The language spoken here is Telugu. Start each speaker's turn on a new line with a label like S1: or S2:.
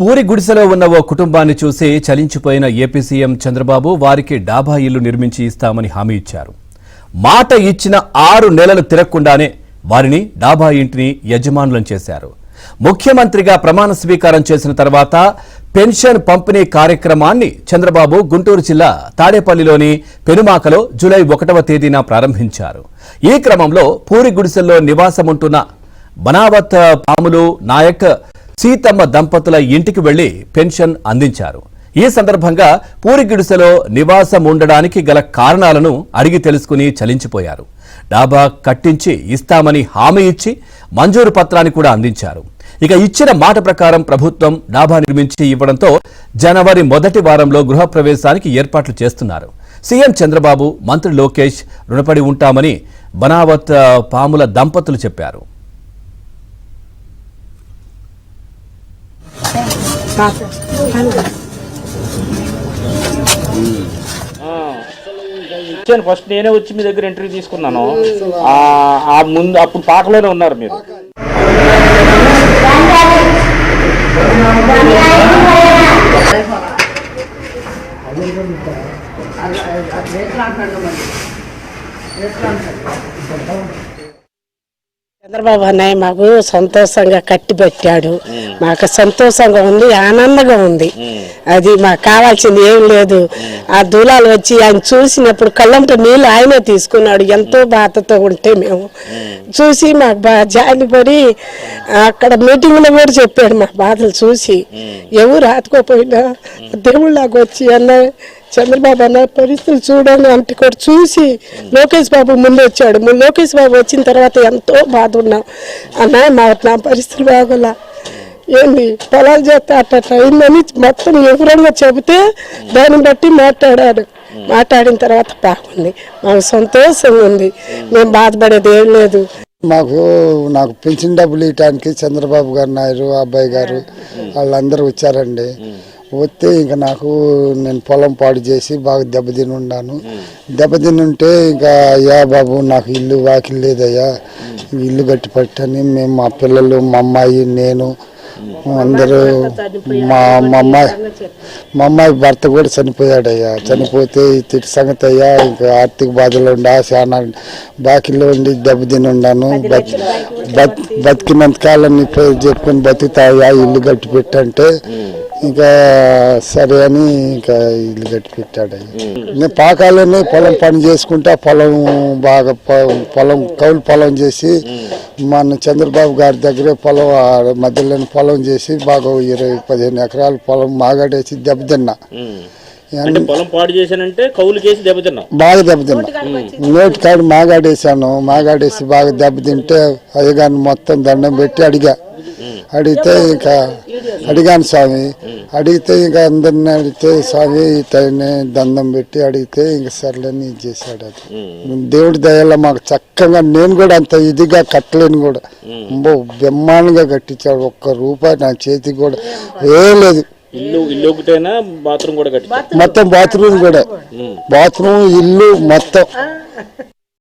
S1: పూరి గుడిసెలో ఉన్న ఓ కుటుంబాన్ని చూసి చలించిపోయిన ఏపీ సీఎం చంద్రబాబు వారికి డాబా ఇల్లు నిర్మించి ఇస్తామని హామీ ఇచ్చారు. మాట ఇచ్చిన 6 నెలలు తిరగకుండానే వారిని డాబా ఇంటిని యజమానులను చేశారు. ముఖ్యమంత్రిగా ప్రమాణ స్వీకారం చేసిన తర్వాత పెన్షన్ పంపిణీ కార్యక్రమాన్ని చంద్రబాబు గుంటూరు జిల్లా తాడేపల్లిలోని పెనుమాకలో జూలై 1వ తేదీన ప్రారంభించారు. ఈ క్రమంలో పూరి గుడిసెల్లో నివాసముంటున్న బనావత్ పాములు నాయక్ సీతమ్మ దంపతుల ఇంటికి వెళ్లి పెన్షన్ అందించారు. ఈ సందర్భంగా పూరి గుడిసెలో నివాసం ఉండడానికి గల కారణాలను అడిగి తెలుసుకుని చలించిపోయారు. డాబా కట్టించి ఇస్తామని హామీ ఇచ్చి మంజూరు పత్రాన్ని కూడా అందించారు. ఇక ఇచ్చిన మాట ప్రకారం ప్రభుత్వం డాబా నిర్మించి ఇవ్వడంతో జనవరి మొదటి వారంలో గృహప్రవేశానికి ఏర్పాట్లు చేస్తున్నారు. సీఎం చంద్రబాబు, మంత్రి లోకేష్ రుణపడి ఉంటామని బనావత్ పాముల దంపతులు చెప్పారు.
S2: ఫస్ట్ నేనే వచ్చి మీ దగ్గర ఇంటర్వ్యూ తీసుకున్నాను. ముందు అప్పుడు పాకలోనే ఉన్నారు మీరు.
S3: చంద్రబాబు అన్నయ్య మాకు సంతోషంగా కట్టి పెట్టాడు. మాకు సంతోషంగా ఉంది, ఆనందంగా ఉంది. అది మాకు కావాల్సింది ఏం లేదు. ఆ దూలాలు వచ్చి ఆయన చూసినప్పుడు కళ్ళంట నీళ్ళు ఆయనే తీసుకున్నాడు. ఎంతో బాధతో ఉంటే మేము చూసి మాకు జాలిపడి అక్కడ మీటింగ్లో కూడా చెప్పాడు మా బాధలు చూసి. ఎవరు ఆదుకోపోయినా దేవుళ్ళలాగా వచ్చి అన్నయ్య చంద్రబాబు అన్న పరిస్థితులు చూడండి అంటే కూడా చూసి లోకేష్ బాబు ముందు వచ్చాడు. లోకేష్ బాబు వచ్చిన తర్వాత ఎంతో బాధ ఉన్నాం అన్నయ్య. నా పరిస్థితులు బాగోలా, ఏంది పొలాలు చేస్తే అట్లా అయిందని మొత్తం వివరంగా చెబితే దాన్ని బట్టి మాట్లాడిన తర్వాత బాగుంది, మాకు సంతోషంగా ఉంది. మేము బాధపడేది ఏం లేదు.
S4: నాకు పెన్షన్ డబ్బులు ఇవ్వడానికి చంద్రబాబు గారు, నాయుడు అబ్బాయి గారు వాళ్ళందరూ వచ్చారండి. వస్తే ఇంకా నేను పొలం పాడు చేసి బాగా దెబ్బతిని ఉన్నాను. దెబ్బతిని ఉంటే ఇంకా అయ్యా బాబు నాకు ఇల్లు వాకిల్ లేదయ్యా, ఇల్లు కట్టి పెట్టని మేము మా పిల్లలు, మా అమ్మాయి, నేను అందరూ మా అమ్మాయి భర్త కూడా చనిపోయాడయ్యా. చనిపోతే తిట్టి సంగతి అయ్యా, ఇంకా ఆర్థిక బాధలు ఉండా చాలా బాకీలో ఉండి దెబ్బతిని ఉన్నాను. బతికినంత కాలం నీ పేరు చెప్పుకొని బతుకుతాయా, ఇల్లు కట్టి పెట్టంటే ఇంకా సరే అని ఇంకా ఇల్లు కట్టి పెట్టాడు. నేను పాకాలని పొలం పని చేసుకుంటా, పొలం బాగా కౌలు పొలం చేసి మన చంద్రబాబు గారి దగ్గరే పొలం మధ్యలోని పొలం చేసి బాగా 20-15 ఎకరాల పొలం మాగాడేసి దెబ్బతిన్నా. బాగా దెబ్బతిన్నా. నోటి కాడి మాగాడేసాను. మాగాడేసి బాగా దెబ్బతింటే అయ్యగారిని మొత్తం దండం పెట్టి అడిగితే ఇంకా అడిగాను స్వామి. అడిగితే ఇంకా అందరిని అడిగితే స్వామి ఇతని దండం పెట్టి అడిగితే ఇంకా సర్లేని ఇచ్చేసాడు. అది దేవుడి దయలో మాకు చక్కగా, నేను కూడా అంత ఇదిగా కట్టలేను కూడా, బ్రహ్మాండంగా కట్టించాడు. ఒక్క రూపాయి నా చేతికి కూడా ఏం లేదు.
S2: బాత్రూమ్ కూడా
S4: మొత్తం బాత్రూమ్ కూడా, బాత్రూమ్ ఇల్లు మొత్తం